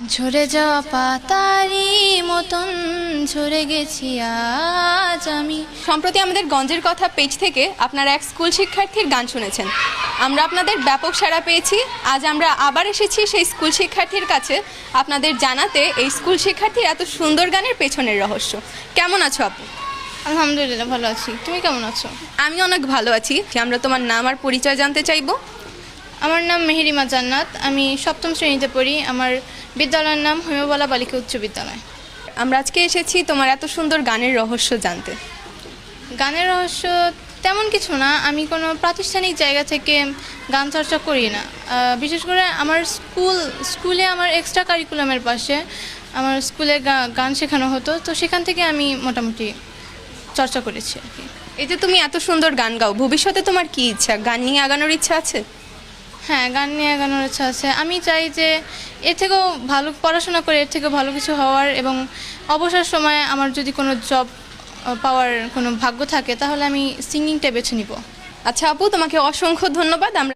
ঝরে যাওয়া পাতারি মতন ঝরে গেছি আজ আমি। সম্প্রতি আমাদের গঞ্জের কথা পেজ থেকে আপনারা এক স্কুল শিক্ষার্থীর গান শুনেছেন। আমরা আপনাদের ব্যাপক সাড়া পেয়েছি। আজ আমরা আবার এসেছি সেই স্কুল শিক্ষার্থীর কাছে আপনাদের জানাতে এই স্কুল শিক্ষার্থীর এত সুন্দর গানের পেছনের রহস্য। কেমন আছো আপু? আলহামদুলিল্লাহ ভালো আছি, তুমি কেমন আছো? আমি অনেক ভালো আছি। আমরা তোমার নাম আর পরিচয় জানতে চাইবো। আমার নাম মেহেরিমা জান্নাত, আমি সপ্তম শ্রেণীতে পড়ি। আমার বিদ্যালয়ের নাম হৈমবলা বালিকা উচ্চ বিদ্যালয়। আমরা আজকে এসেছি তোমার এত সুন্দর গানের রহস্য জানতে। গানের রহস্য তেমন কিছু না, আমি কোনো প্রাতিষ্ঠানিক জায়গা থেকে গান চর্চা করি না। বিশেষ করে আমার স্কুলে আমার এক্সট্রা কারিকুলামের পাশে আমার স্কুলে গান শেখানো হতো, তো সেখান থেকে আমি মোটামুটি চর্চা করেছি আর কি। এই যে তুমি এত সুন্দর গান গাও, ভবিষ্যতে তোমার কি ইচ্ছা? গান নিয়ে আগানোর ইচ্ছা আছে? হ্যাঁ, গান নিয়ে আগানোর ইচ্ছা আছে। আমি চাই যে এর থেকেও ভালো পড়াশোনা করে এর থেকেও ভালো কিছু হওয়ার, এবং অবসর সময়ে আমার যদি কোনো জব পাওয়ার কোনো ভাগ্য থাকে তাহলে আমি সিঙ্গিংটা বেছে নিব। আচ্ছা আপু, তোমাকে অসংখ্য ধন্যবাদ। আমরা